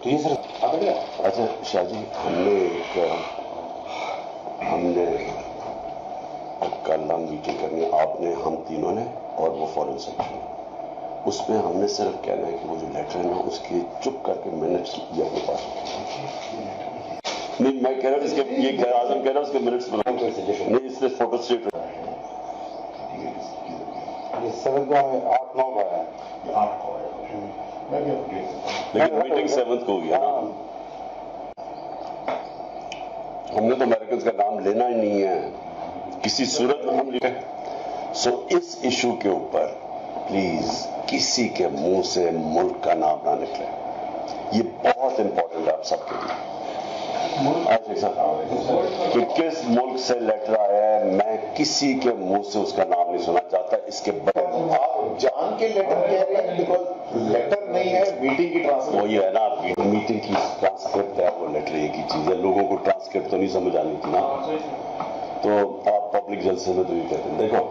تو یہ سر اچھا شاہ جی ہم نے کل ہم میٹنگ کرنی آپ نے ہم تینوں نے اور وہ فورن سیکشن اس میں ہم نے صرف کہنا ہے کہ وہ جو لیٹر ہے نا اس کی چپ کر کے منٹس یہ اپنے پاس نہیں میں کہہ رہا ہوں اس کے یہ اعظم کہہ رہا ہوں اس کے منٹس بناؤں نہیں اس سے فوٹو اسٹیٹ آپ 9 کا ہے لیکن میٹنگ 7 کو ہوئی ہے نا ہم نے تو امریکنز کا نام لینا ہی نہیں ہے کسی صورت میں ہم لکھیں سو اس ایشو کے اوپر پلیز کسی کے منہ سے ملک کا نام نہ نکلے یہ بہت امپورٹنٹ ہے آپ سب کے لیے کہ کس ملک سے لیٹر آیا ہے میں کسی کے منہ سے اس کا نام نہیں سنا چاہتا اس کے آپ جان کے لیٹر کہہ رہے ہیں بیکاز لیٹر نہیں ہے میٹنگ کی ٹرانسکرپٹ وہی ہے نا میٹنگ کی ٹرانسکرپٹ ہے وہ لیٹر ایک ہی چیز ہے لوگوں کو ٹرانسکرپٹ تو نہیں سمجھ آنی تھی نا تو آپ پبلک جلسے میں تو یہ کہتے ہیں دیکھو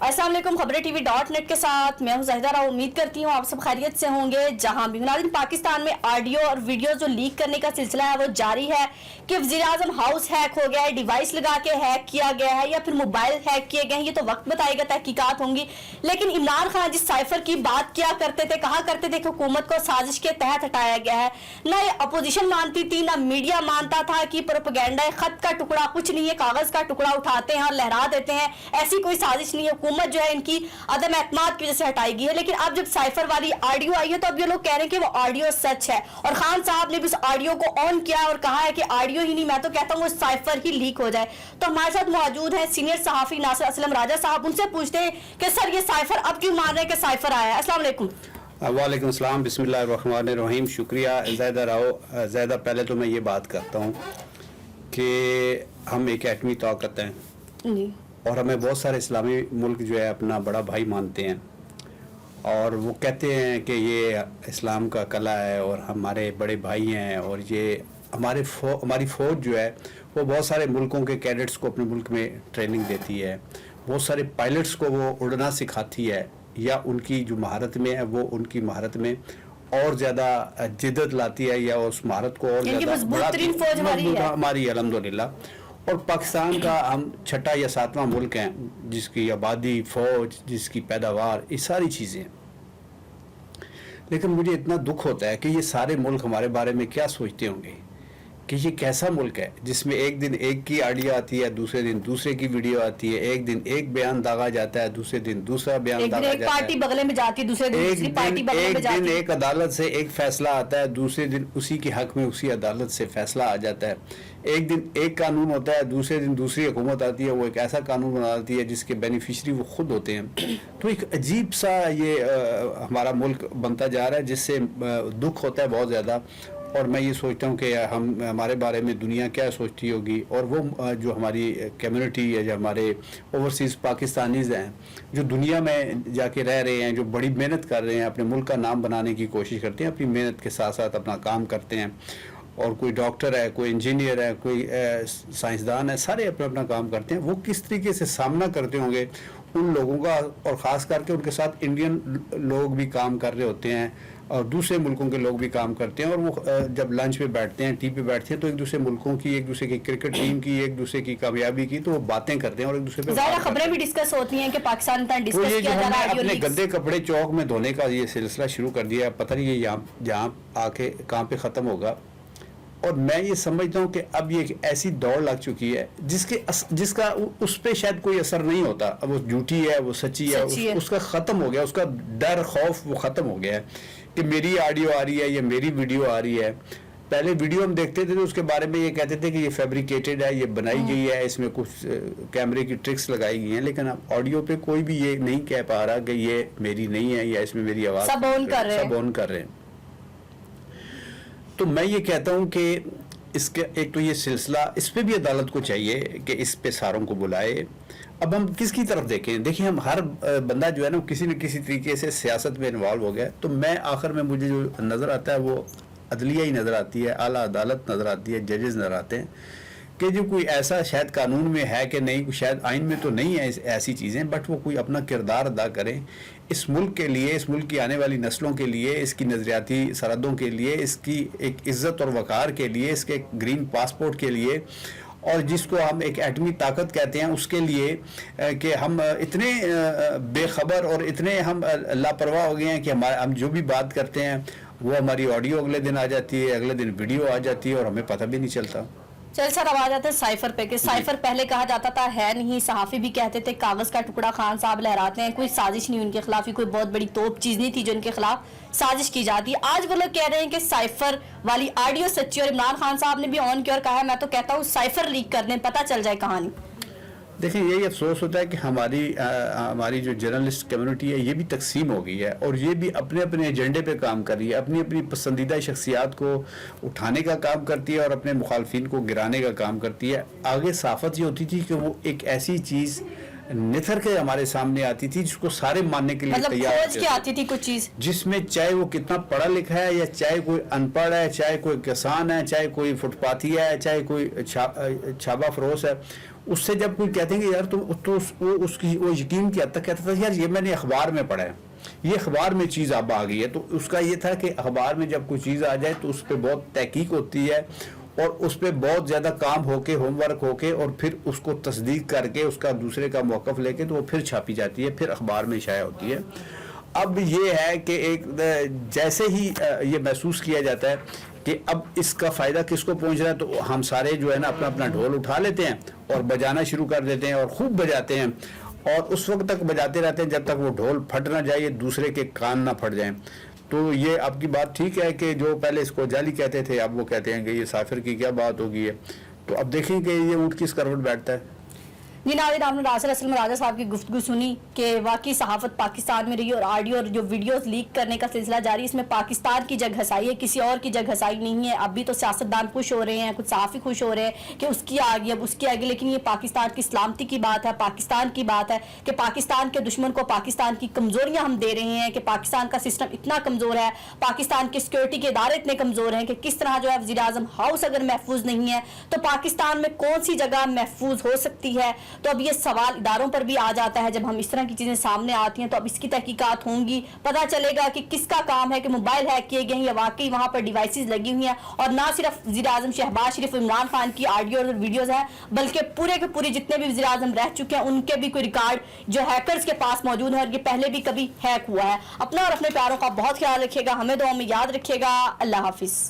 السلام علیکم خبریں ٹی وی .net کے ساتھ میں ہوں زاہدہ راؤ امید کرتی ہوں آپ سب خیریت سے ہوں گے جہاں بھی ناظرین پاکستان میں آڈیو اور ویڈیو جو لیک کرنے کا سلسلہ ہے وہ جاری ہے کہ وزیراعظم ہاؤس ہیک ہو گیا ہے ڈیوائس لگا کے ہیک کیا گیا ہے یا پھر موبائل ہیک کیے گئے ہیں یہ تو وقت بتائے گا تحقیقات ہوں گی لیکن عمران خان جس سائفر کی بات کیا کرتے تھے کہا کرتے تھے کہ حکومت کو سازش کے تحت ہٹایا گیا ہے نہ یہ اپوزیشن مانتی تھی نہ میڈیا مانتا تھا کہ پروپیگنڈا خط کا ٹکڑا کچھ نہیں ہے کاغذ کا ٹکڑا اٹھاتے ہیں اور لہرا دیتے ہیں ایسی کوئی سازش نہیں ہے حکومت جو ہے ان کی عدم اعتماد کی وجہ سے ہٹائی گئی ہے لیکن اب جب سائفر والی آڈیو آئی ہے تو اب یہ لوگ کہہ رہے ہیں کہ وہ آڈیو سچ ہے اور خان صاحب نے بھی اس آڈیو کو آن کیا اور کہا ہے کہ آڈیو ہی نہیں میں تو کہتا ہوں وہ سائفر ہی لیک ہو جائے تو ہمارے ساتھ موجود ہیں سینئر صحافی ناصر اسلم راجہ صاحب ان سے پوچھتے ہیں کہ سر یہ سائفر اب کیوں مان رہے ہیں کہ سائفر آیا ہے السلام علیکم وعلیکم السلام بسم اللہ الرحمن الرحیم شکریہ زاہدہ راؤ زاہدہ پہلے تو میں یہ بات کرتا ہوں کہ ہم ایک ایٹمی طاقت ہیں جی اور ہمیں بہت سارے اسلامی ملک جو ہے اپنا بڑا بھائی مانتے ہیں اور وہ کہتے ہیں کہ یہ اسلام کا قلعہ ہے اور ہمارے بڑے بھائی ہیں اور یہ ہماری فوج جو ہے وہ بہت سارے ملکوں کے کیڈٹس کو اپنے ملک میں ٹریننگ دیتی ہے بہت سارے پائلٹس کو وہ اڑنا سکھاتی ہے یا ان کی جو مہارت میں ہے وہ ان کی مہارت میں اور زیادہ جدت لاتی ہے یا اس مہارت کو اور زیادہ مضبوط ہماری الحمدللہ اور پاکستان کا ہم 6واں یا 7واں ملک ہیں جس کی آبادی فوج جس کی پیداوار یہ ساری چیزیں ہیں لیکن مجھے اتنا دکھ ہوتا ہے کہ یہ سارے ملک ہمارے بارے میں کیا سوچتے ہوں گے کہ یہ کیسا ملک ہے جس میں ایک دن ایک کی آڈیو آتی ہے دوسرے دن دوسرے کی ویڈیو آتی ہے ایک دن ایک بیان داغا جاتا ہے دوسرے دن دوسرا بیان داغا جاتا ہے پارٹی بغلے میں جاتی ہے دوسرے دن دوسری پارٹی بغلے میں جاتی ہے ایک دن ایک عدالت سے ایک فیصلہ آتا ہے دوسرے دن اسی کے حق میں اسی عدالت سے فیصلہ آ جاتا ہے ایک دن ایک قانون ہوتا ہے دوسرے دن دوسری حکومت آتی ہے وہ ایک ایسا قانون بناتی ہے جس کے بینیفیشری وہ خود ہوتے ہیں تو ایک عجیب سا یہ ہمارا ملک بنتا جا رہا ہے جس سے دکھ ہوتا ہے بہت زیادہ اور میں یہ سوچتا ہوں کہ ہمارے بارے میں دنیا کیا سوچتی ہوگی اور وہ جو ہماری کمیونٹی ہے جو ہمارے اوورسیز پاکستانیز ہیں جو دنیا میں جا کے رہ رہے ہیں جو بڑی محنت کر رہے ہیں اپنے ملک کا نام بنانے کی کوشش کرتے ہیں اپنی محنت کے ساتھ ساتھ اپنا کام کرتے ہیں اور کوئی ڈاکٹر ہے کوئی انجینئر ہے کوئی سائنسدان ہے سارے اپنا اپنا کام کرتے ہیں وہ کس طریقے سے سامنا کرتے ہوں گے ان لوگوں کا اور خاص کر کے ان کے ساتھ انڈین لوگ بھی کام کر رہے ہوتے ہیں اور دوسرے ملکوں کے لوگ بھی کام کرتے ہیں اور وہ جب لنچ پہ بیٹھتے ہیں ٹی پہ بیٹھتے ہیں تو ایک دوسرے ملکوں کی ایک دوسرے کی کرکٹ ٹیم کی ایک دوسرے کی کامیابی کی تو وہ باتیں کرتے ہیں اور ایک دوسرے پہ ظاہر خبریں بھی ڈسکس ہوتی ہیں کہ پاکستان کا ڈسکس یہ جو کیا جا ہم رہا نے ہے اپنے گندے کپڑے چوک میں دھونے کا یہ سلسلہ شروع کر دیا ہے پتہ نہیں یہ جہاں آ کے کہاں پہ ختم ہوگا اور میں یہ سمجھتا ہوں کہ اب یہ ایک ایسی دوڑ لگ چکی ہے جس کا اس پہ شاید کوئی اثر نہیں ہوتا اب وہ جھوٹی ہے وہ سچی ہے اس کا ختم ہو گیا اس کا ڈر خوف وہ ختم ہو گیا ہے کہ میری آڈیو آ رہی ہے یا میری ویڈیو آ رہی ہے پہلے ویڈیو ہم دیکھتے تھے تو اس کے بارے میں یہ کہتے تھے کہ یہ فیبریکیٹڈ ہے یہ بنائی گئی ہے اس میں کچھ کیمرے کی ٹرکس لگائی گئی ہیں لیکن اب آڈیو پہ کوئی بھی یہ نہیں کہہ پا رہا کہ یہ میری نہیں ہے یا اس میں میری آواز سب آن کر رہے ہیں تو میں یہ کہتا ہوں کہ اس کا ایک تو یہ سلسلہ اس پہ بھی عدالت کو چاہیے کہ اس پہ ساروں کو بلائے اب ہم کس کی طرف دیکھیں دیکھیں ہم ہر بندہ جو ہے نا کسی نہ کسی طریقے سے سیاست میں انوالو ہو گیا تو میں آخر میں مجھے جو نظر آتا ہے وہ عدلیہ ہی نظر آتی ہے اعلیٰ عدالت نظر آتی ہے ججز نظر آتے ہیں کہ جو کوئی ایسا شاید قانون میں ہے کہ نہیں، شاید آئین میں تو نہیں ہے ایسی چیزیں، بٹ وہ کوئی اپنا کردار ادا کریں اس ملک کے لیے، اس ملک کی آنے والی نسلوں کے لیے، اس کی نظریاتی سرحدوں کے لیے، اس کی ایک عزت اور وقار کے لیے، اس کے گرین پاسپورٹ کے لیے، اور جس کو ہم ایک ایٹمی طاقت کہتے ہیں اس کے لیے، کہ ہم اتنے بے خبر اور اتنے ہم لاپرواہ ہو گئے ہیں کہ ہم جو بھی بات کرتے ہیں وہ ہماری آڈیو اگلے دن آ جاتی ہے، اگلے دن ویڈیو آ جاتی ہے اور ہمیں پتہ بھی نہیں چلتا۔ چل سر، اب آ جاتے ہیں سائفر پہ، کہ سائفر پہلے کہا جاتا تھا ہے نہیں، صحافی بھی کہتے تھے کاغذ کا ٹکڑا خان صاحب لہراتے ہیں، کوئی سازش نہیں ان کے خلاف، کوئی بہت بڑی توپ چیز نہیں تھی جو ان کے خلاف سازش کی جاتی ہے۔ آج وہ لوگ کہہ رہے ہیں کہ سائفر والی آڈیو سچی، اور عمران خان صاحب نے بھی آن کیا اور کہا ہے میں تو کہتا ہوں سائفر لیک کر دیں، پتہ چل جائے کہانی۔ دیکھیں یہی افسوس ہوتا ہے کہ ہماری جو جرنلسٹ کمیونٹی ہے یہ بھی تقسیم ہو گئی ہے، اور یہ بھی اپنے اپنے ایجنڈے پہ کام کر رہی ہے، اپنی اپنی پسندیدہ شخصیات کو اٹھانے کا کام کرتی ہے اور اپنے مخالفین کو گرانے کا کام کرتی ہے۔ آگے صحافت یہ ہوتی تھی کہ وہ ایک ایسی چیز نتھر کے ہمارے سامنے آتی تھی جس کو سارے ماننے کے لیے تیار کھوج کے آتی تھی کچھ چیز، جس میں چاہے وہ کتنا پڑھا لکھا ہے یا چاہے کوئی ان پڑھ ہے، چاہے کوئی کسان ہے، چاہے کوئی فٹ پاتھی ہے، چاہے کوئی چھاپا فروش ہے، اس سے جب کوئی کہتے ہیں کہ یار تو وہ یقین کی حد تک کہتا تھا یار یہ میں نے اخبار میں پڑھا ہے، یہ اخبار میں چیز اب آ گئی ہے، تو اس کا یہ تھا کہ اخبار میں جب کوئی چیز آ جائے تو اس پہ بہت تحقیق ہوتی ہے اور اس پہ بہت زیادہ کام ہو کے، ہوم ورک ہو کے، اور پھر اس کو تصدیق کر کے اس کا دوسرے کا موقف لے کے تو وہ پھر چھاپی جاتی ہے، پھر اخبار میں شائع ہوتی ہے۔ اب یہ ہے کہ ایک جیسے ہی یہ محسوس کیا جاتا ہے کہ اب اس کا فائدہ کس کو پہنچ رہا ہے، تو ہم سارے جو ہے نا اپنا اپنا ڈھول اٹھا لیتے ہیں اور بجانا شروع کر دیتے ہیں اور خوب بجاتے ہیں، اور اس وقت تک بجاتے رہتے ہیں جب تک وہ ڈھول پھٹ نہ جائے، دوسرے کے کان نہ پھٹ جائیں۔ تو یہ آپ کی بات ٹھیک ہے کہ جو پہلے اس کو جعلی کہتے تھے اب وہ کہتے ہیں کہ یہ سائفر کی کیا بات ہوگی ہے، تو اب دیکھیں کہ یہ اونٹ کس کروٹ بیٹھتا ہے۔ جی ناظرین، آپ نے ناصر اسلم راجہ صاحب کی گفتگو سنی کہ واقعی صحافت پاکستان میں رہی اور آڈیو اور جو ویڈیوز لیک کرنے کا سلسلہ جاری، اس میں پاکستان کی جگہ ہسائی ہے، کسی اور کی جگہ ہسائی نہیں ہے۔ اب بھی تو سیاستدان خوش ہو رہے ہیں، کچھ صحافی خوش ہو رہے ہیں کہ اس کی آگے اب اس کی آگے، لیکن یہ پاکستان کی سلامتی کی بات ہے، پاکستان کی بات ہے کہ پاکستان کے دشمن کو پاکستان کی کمزوریاں ہم دے رہے ہیں، کہ پاکستان کا سسٹم اتنا کمزور ہے، پاکستان کے سیکورٹی کے ادارے اتنے کمزور ہیں کہ کس طرح جو ہے وزیر اعظم ہاؤس اگر محفوظ نہیں ہے تو پاکستان میں کون سی جگہ محفوظ ہو سکتی ہے۔ تو اب یہ سوال اداروں پر بھی آ جاتا ہے، جب ہم اس طرح کی چیزیں سامنے آتی ہیں تو اب اس کی تحقیقات ہوں گی، پتہ چلے گا کہ کس کا کام ہے کہ موبائل ہیک کیے گئے ہیں یا واقعی وہاں پر ڈیوائسز لگی ہوئی ہیں، اور نہ صرف وزیر اعظم شہباز شریف عمران خان کی آڈیو اور ویڈیوز ہیں بلکہ پورے کے پورے جتنے بھی وزیر اعظم رہ چکے ہیں ان کے بھی کوئی ریکارڈ جو ہیکرز کے پاس موجود ہے، اور یہ پہلے بھی کبھی ہیک ہوا ہے۔ اپنا اور اپنے پیاروں کا بہت خیال رکھیے گا، ہمیں دعاؤں میں یاد رکھیے گا۔ اللہ حافظ۔